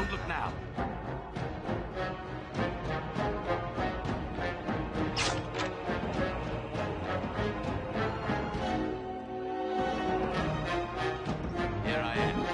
Don't look now. Here I am.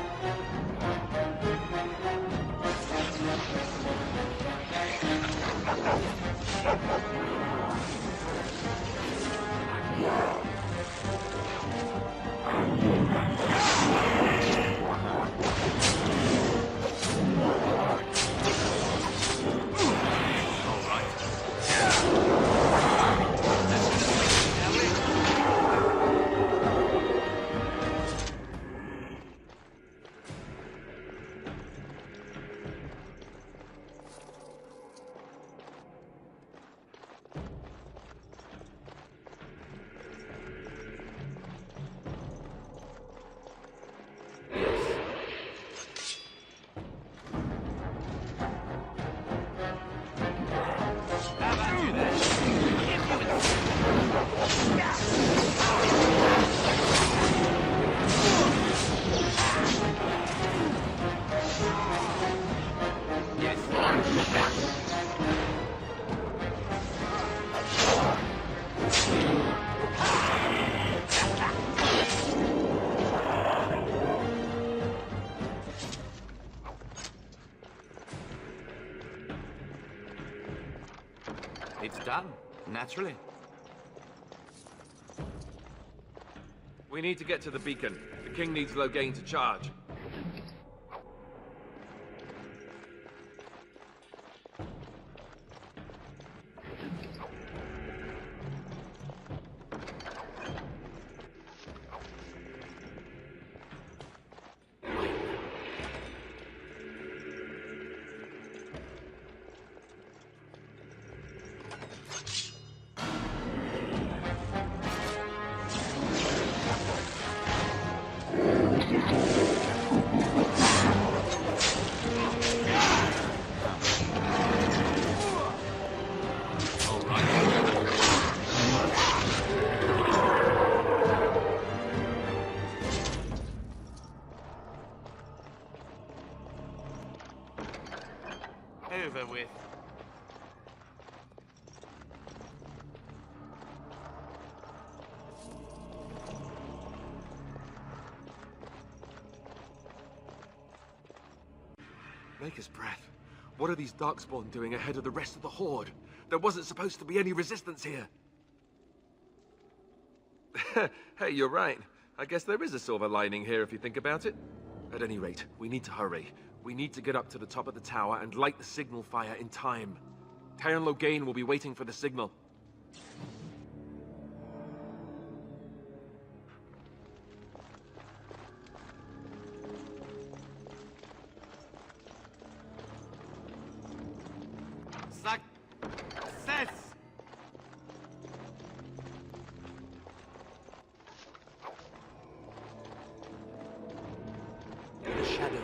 It's done, naturally. We need to get to the beacon. The king needs Loghain to charge. Over with. Maker's breath. What are these Darkspawn doing ahead of the rest of the Horde? There wasn't supposed to be any resistance here. Hey, you're right. I guess there is a silver lining here if you think about it. At any rate, we need to hurry. We need to get up to the top of the tower and light the signal fire in time. Teyrn Loghain will be waiting for the signal. Success! The shadows.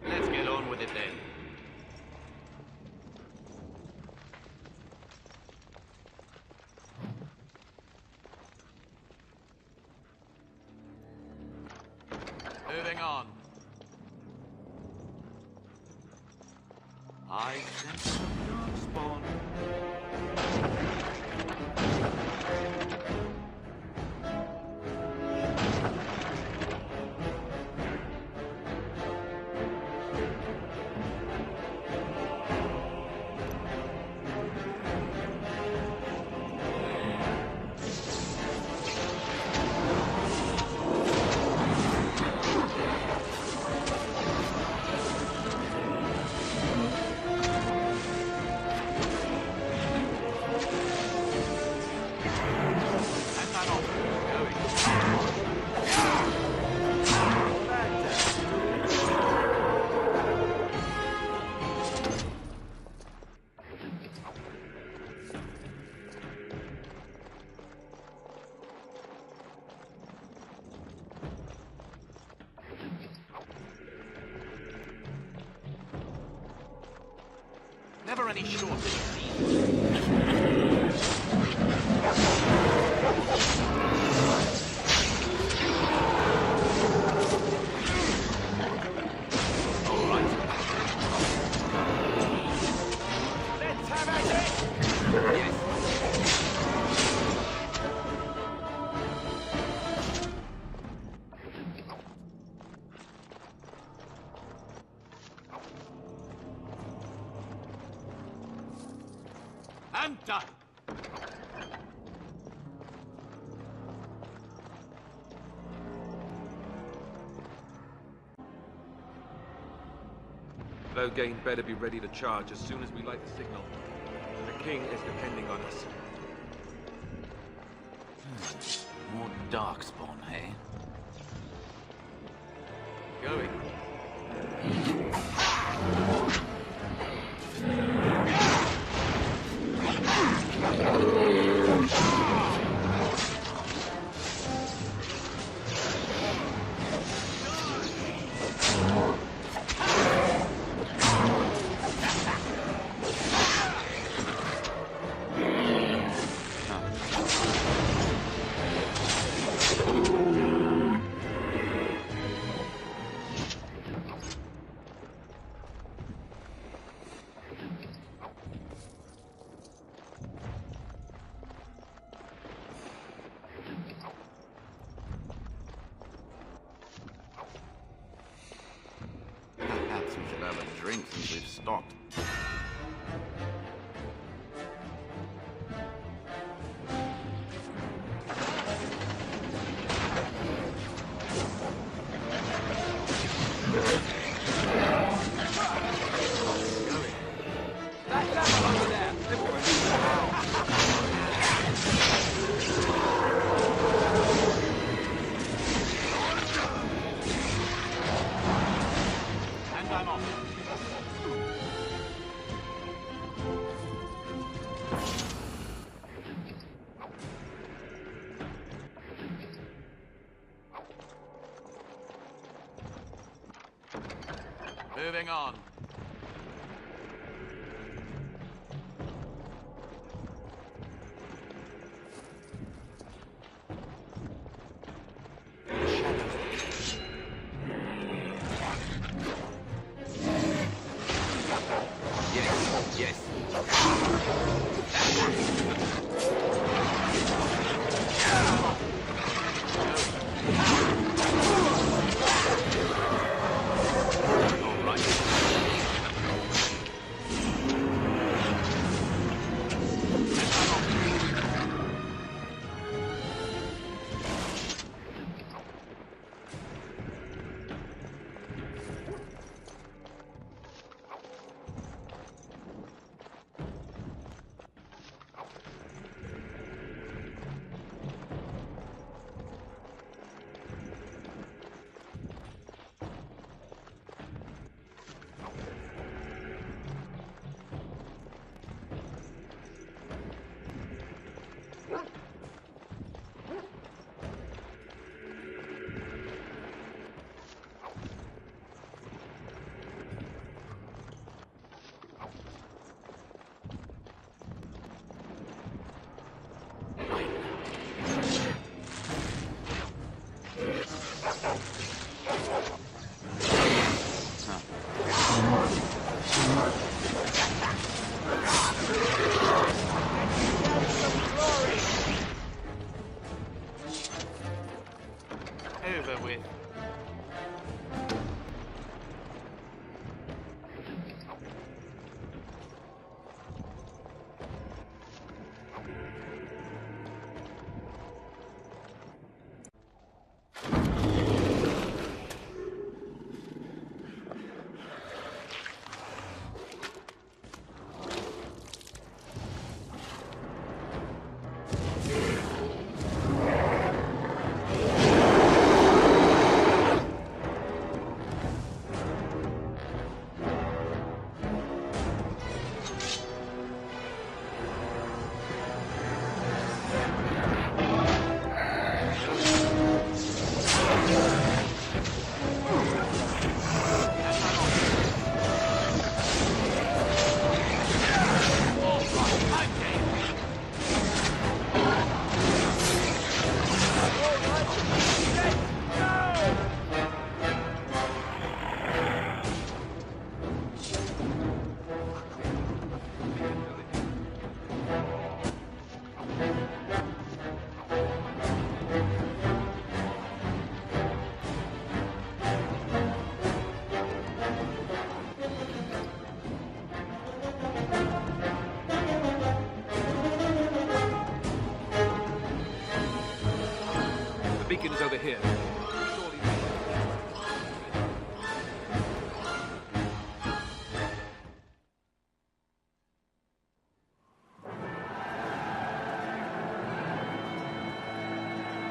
Let's get on with it then. Moving on. I sense some Darkspawn. Never any shortage of these. All right. Let's have at it! Yes. I'm done. Loghain better be ready to charge as soon as we light the signal. The king is depending on us. More darkspawn, hey? Going. Perhaps we should have a drink since we've stopped. And I'm off. Moving on. Yes, yes. All right. beacon is over here. Surely...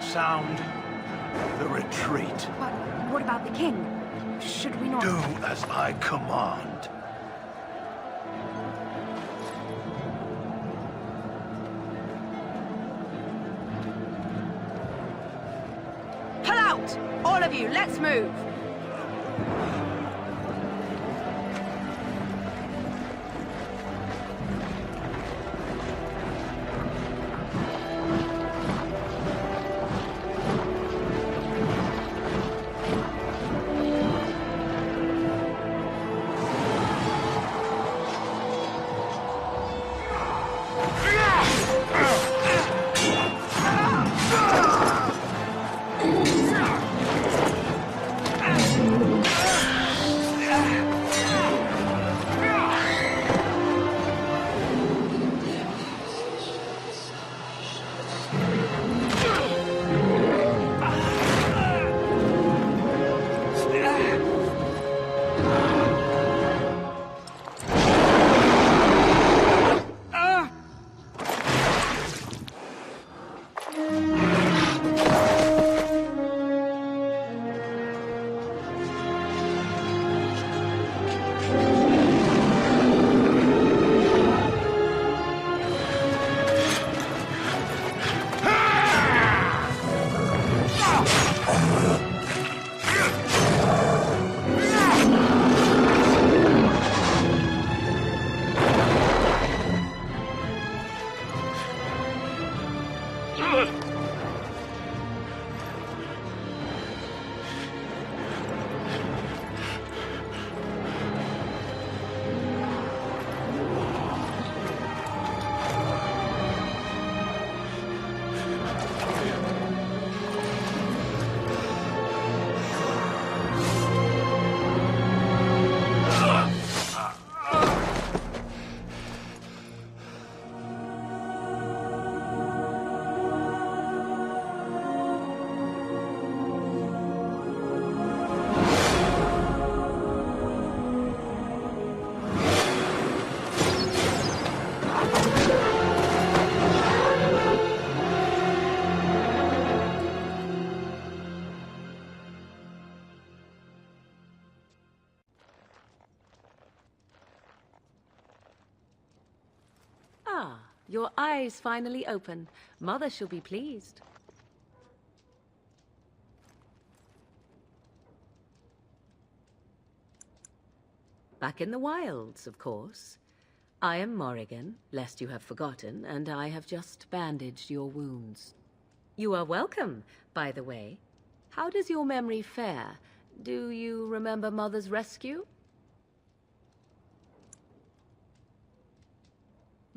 Sound the retreat. But what about the king? Should we not... Do as I command. Pull out! All of you, let's move! Ah, your eyes finally open. Mother shall be pleased. Back in the wilds, of course. I am Morrigan, lest you have forgotten, and I have just bandaged your wounds. You are welcome, by the way. How does your memory fare? Do you remember Mother's rescue?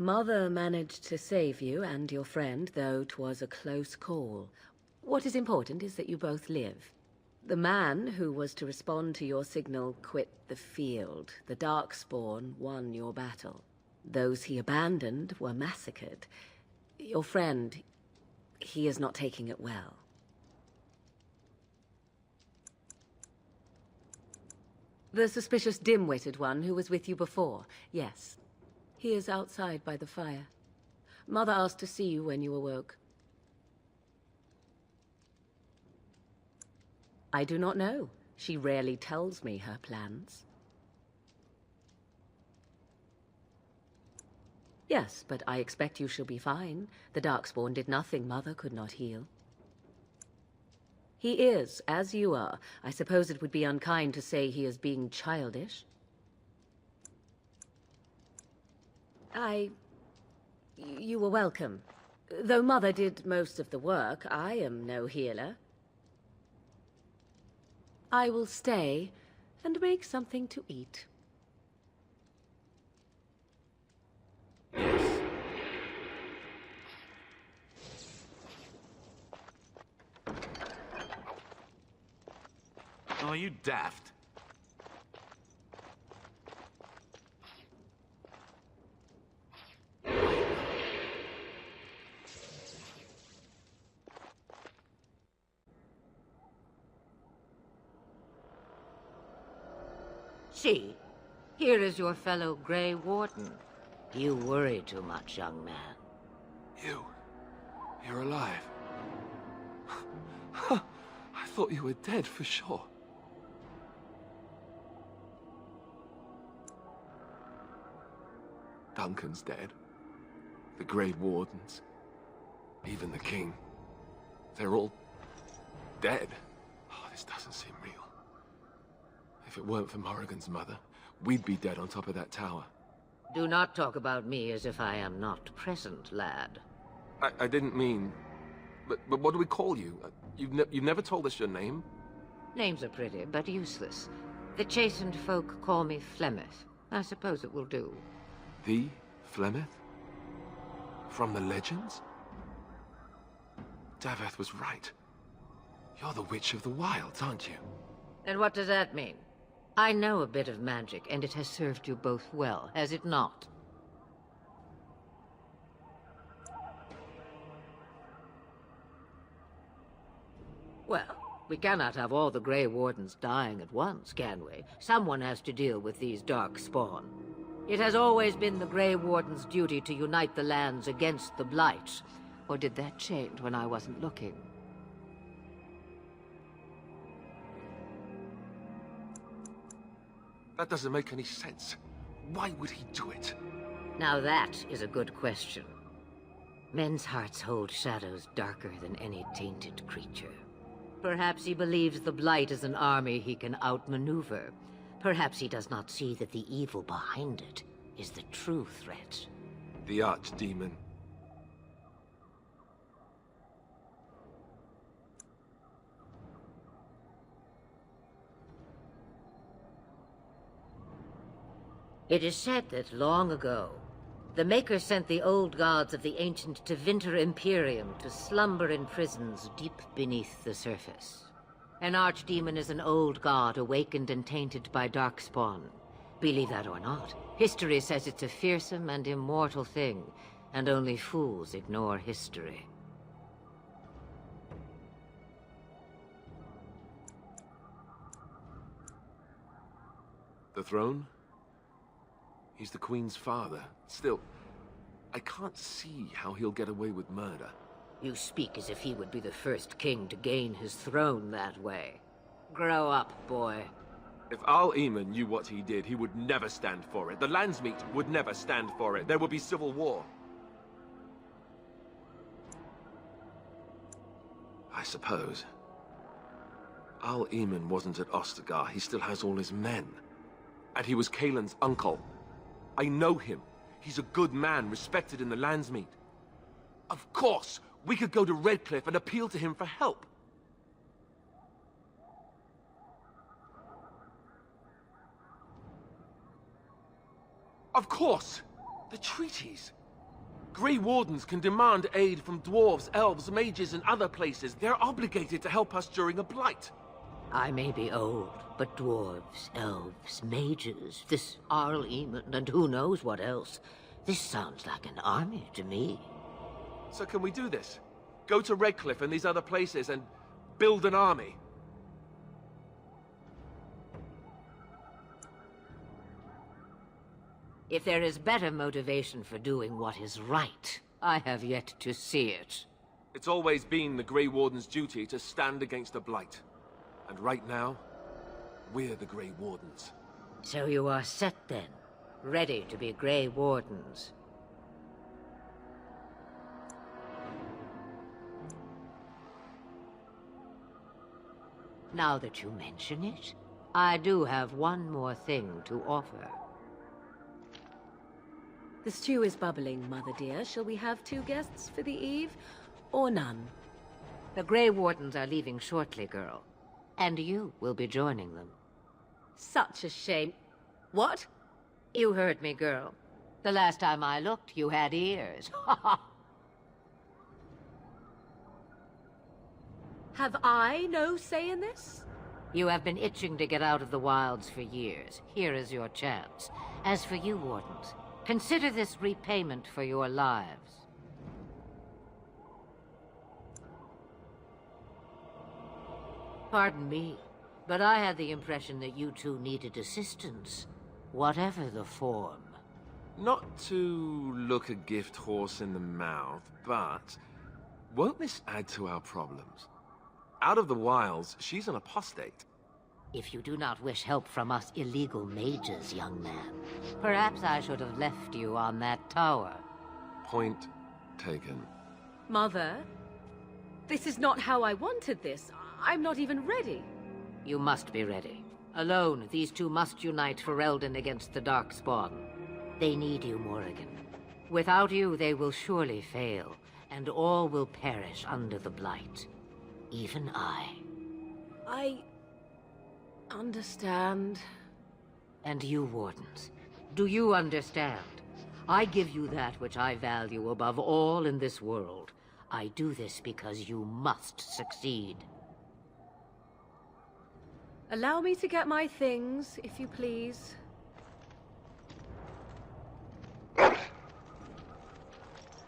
Mother managed to save you and your friend, though 'twas a close call. What is important is that you both live. The man who was to respond to your signal quit the field. The Darkspawn won your battle. Those he abandoned were massacred. Your friend, he is not taking it well. The suspicious dim-witted one who was with you before, yes. He is outside by the fire. Mother asked to see you when you awoke. I do not know. She rarely tells me her plans. Yes, but I expect you shall be fine. The Darkspawn did nothing Mother could not heal. He is, as you are. I suppose it would be unkind to say he is being childish. You were welcome. Though Mother did most of the work, I am no healer. I will stay and make something to eat. Yes. Are you daft? See, here is your fellow Grey Warden. You worry too much, young man. You're alive. I thought you were dead for sure. Duncan's dead. The Grey Wardens. Even the King. They're all dead. Oh, this doesn't seem real. If it weren't for Morrigan's mother, we'd be dead on top of that tower. Do not talk about me as if I am not present, lad. I didn't mean... But what do we call you? You've never told us your name? Names are pretty, but useless. The chastened folk call me Flemeth. I suppose it will do. The Flemeth? From the legends? Daveth was right. You're the Witch of the Wilds, aren't you? And what does that mean? I know a bit of magic, and it has served you both well, has it not? Well, we cannot have all the Grey Wardens dying at once, can we? Someone has to deal with these dark spawn. It has always been the Grey Warden's duty to unite the lands against the Blight. Or did that change when I wasn't looking? That doesn't make any sense. Why would he do it? Now that is a good question. Men's hearts hold shadows darker than any tainted creature. Perhaps he believes the Blight is an army he can outmaneuver. Perhaps he does not see that the evil behind it is the true threat. The Archdemon. It is said that long ago, the Maker sent the old gods of the ancient Tevinter Imperium to slumber in prisons deep beneath the surface. An archdemon is an old god awakened and tainted by darkspawn. Believe that or not, history says it's a fearsome and immortal thing, and only fools ignore history. The throne? He's the Queen's father. Still, I can't see how he'll get away with murder. You speak as if he would be the first king to gain his throne that way. Grow up, boy. If Al Eamon knew what he did, he would never stand for it. The Landsmeet would never stand for it. There would be civil war. I suppose. Al Eamon wasn't at Ostagar. He still has all his men. And he was Kaelin's uncle. I know him. He's a good man, respected in the Landsmeet. Of course, we could go to Redcliffe and appeal to him for help. Of course! The treaties! Grey Wardens can demand aid from dwarves, elves, mages, and other places. They're obligated to help us during a blight. I may be old, but dwarves, elves, mages, this Arl Eamon, and who knows what else. This sounds like an army to me. So can we do this? Go to Redcliffe and these other places and build an army? If there is better motivation for doing what is right, I have yet to see it. It's always been the Grey Warden's duty to stand against the Blight. And right now, we're the Grey Wardens. So you are set then, ready to be Grey Wardens. Now that you mention it, I do have one more thing to offer. The stew is bubbling, Mother dear. Shall we have 2 guests for the eve, or none? The Grey Wardens are leaving shortly, girl. And you will be joining them. Such a shame. What? You heard me, girl. The last time I looked, you had ears. Have I no say in this? You have been itching to get out of the wilds for years. Here is your chance. As for you, Wardens, consider this repayment for your lives. Pardon me, But I had the impression that you two needed assistance, whatever the form. Not to look a gift horse in the mouth, but won't this add to our problems? Out of the wilds, she's an apostate. If you do not wish help from us illegal mages, young man, perhaps I should have left you on that tower. Point taken. Mother, this is not how I wanted this. I'm not even ready. You must be ready. Alone, these two must unite Ferelden against the Darkspawn. They need you, Morrigan. Without you, they will surely fail, and all will perish under the Blight. Even I. I understand. And you, Wardens, do you understand? I give you that which I value above all in this world. I do this because you must succeed. Allow me to get my things, if you please.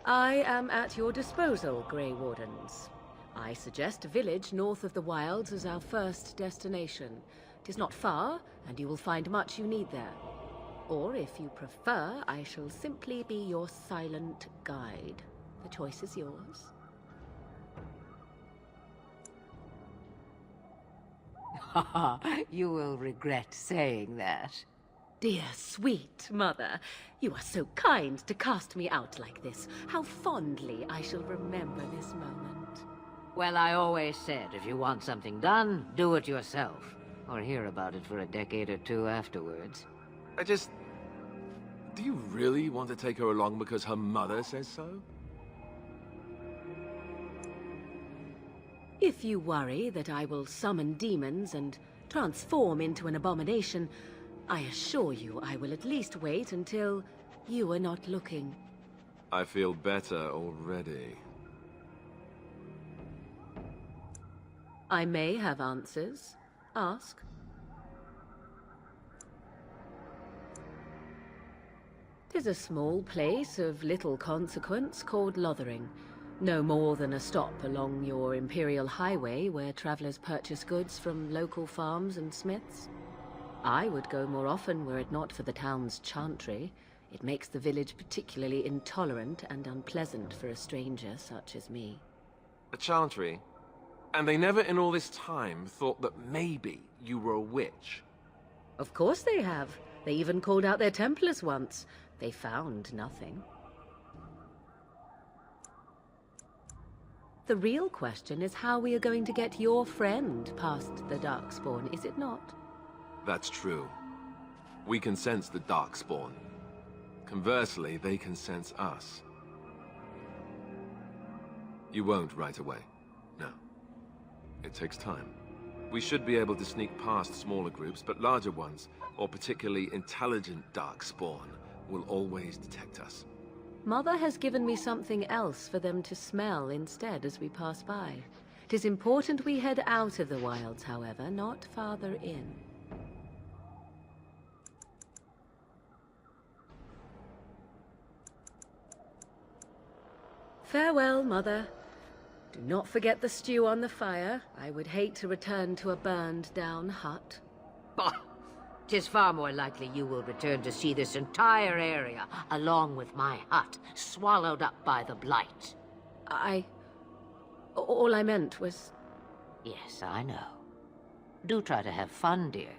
I am at your disposal, Grey Wardens. I suggest a village north of the wilds as our first destination. It is not far, and you will find much you need there. Or, if you prefer, I shall simply be your silent guide. The choice is yours. You will regret saying that. Dear, sweet mother, you are so kind to cast me out like this. How fondly I shall remember this moment. Well, I always said, if you want something done, do it yourself. Or hear about it for a decade or two afterwards. Do you really want to take her along because her mother says so? If you worry that I will summon demons and transform into an abomination, I assure you I will at least wait until you are not looking. I feel better already. I may have answers. Ask. Tis a small place of little consequence called Lothering. No more than a stop along your Imperial Highway where travelers purchase goods from local farms and smiths. I would go more often were it not for the town's chantry. It makes the village particularly intolerant and unpleasant for a stranger such as me. A chantry? And they never in all this time thought that maybe you were a witch? Of course they have. They even called out their Templars once. They found nothing. The real question is how we are going to get your friend past the Darkspawn, is it not? That's true. We can sense the Darkspawn. Conversely, they can sense us. You won't right away. No. It takes time. We should be able to sneak past smaller groups, but larger ones, or particularly intelligent Darkspawn, will always detect us. Mother has given me something else for them to smell instead as we pass by. It is important we head out of the wilds, however, not farther in. Farewell, Mother. Do not forget the stew on the fire. I would hate to return to a burned-down hut. Bah! 'Tis far more likely you will return to see this entire area, along with my hut, swallowed up by the Blight. All I meant was... Yes, I know. Do try to have fun, dear.